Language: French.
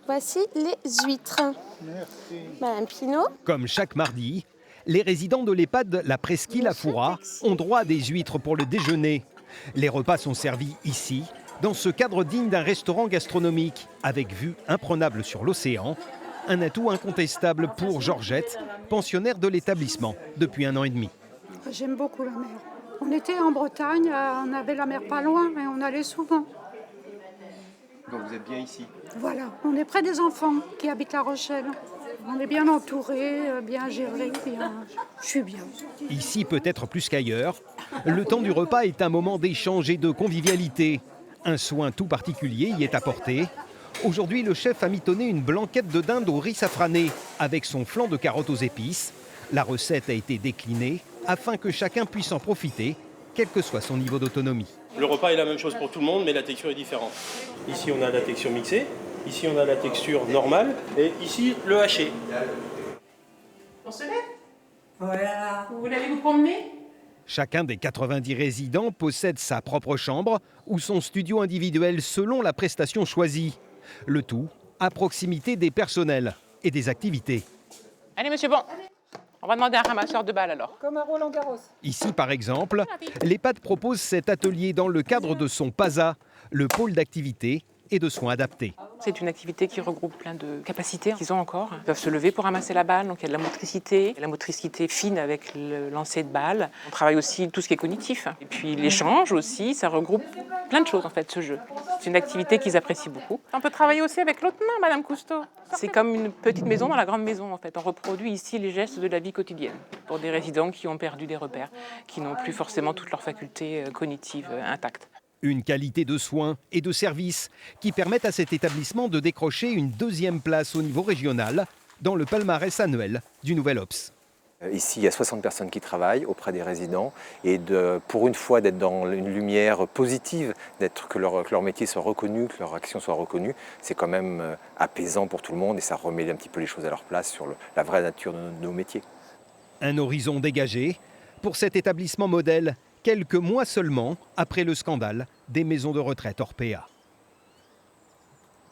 Voici les huîtres. Merci. Madame Pinault. Comme chaque mardi, les résidents de l'EHPAD La Presqu'île à Fouras ont droit à des huîtres pour le déjeuner. Les repas sont servis ici, dans ce cadre digne d'un restaurant gastronomique, avec vue imprenable sur l'océan. Un atout incontestable pour Georgette, pensionnaire de l'établissement depuis 1 an et demi. J'aime beaucoup la mer. On était en Bretagne, on avait la mer pas loin et on allait souvent. Donc vous êtes bien ici? Voilà, on est près des enfants qui habitent La Rochelle. On est bien entourés, bien gérés, je suis bien. Ici, peut-être plus qu'ailleurs, le temps du repas est un moment d'échange et de convivialité. Un soin tout particulier y est apporté. Aujourd'hui, le chef a mitonné une blanquette de dinde au riz safrané avec son flan de carottes aux épices. La recette a été déclinée afin que chacun puisse en profiter, quel que soit son niveau d'autonomie. Le repas est la même chose pour tout le monde, mais la texture est différente. Ici, on a la texture mixée, ici, on a la texture normale, et ici, le haché. On se lève? Voilà. Vous voulez aller vous promener? Chacun des 90 résidents possède sa propre chambre ou son studio individuel selon la prestation choisie. Le tout à proximité des personnels et des activités. Allez, monsieur, bon. On va demander un ramasseur de balles alors. Comme à Roland-Garros. Ici, par exemple, l'EHPAD propose cet atelier dans le cadre de son PASA, le pôle d'activité et de soins adaptés. C'est une activité qui regroupe plein de capacités qu'ils ont encore. Ils peuvent se lever pour ramasser la balle, donc il y a de la motricité fine avec le lancer de balle. On travaille aussi tout ce qui est cognitif. Et puis l'échange aussi, ça regroupe plein de choses en fait, ce jeu. C'est une activité qu'ils apprécient beaucoup. On peut travailler aussi avec l'autre main, Madame Cousteau. C'est comme une petite maison dans la grande maison en fait. On reproduit ici les gestes de la vie quotidienne pour des résidents qui ont perdu des repères, qui n'ont plus forcément toutes leurs facultés cognitives intactes. Une qualité de soins et de services qui permettent à cet établissement de décrocher une 2e place au niveau régional dans le palmarès annuel du Nouvel Obs. Ici, il y a 60 personnes qui travaillent auprès des résidents et pour une fois d'être dans une lumière positive, que leur métier soit reconnu, que leur action soit reconnue, c'est quand même apaisant pour tout le monde et ça remet un petit peu les choses à leur place sur la vraie nature de nos métiers. Un horizon dégagé pour cet établissement modèle, quelques mois seulement après le scandale des maisons de retraite Orpea.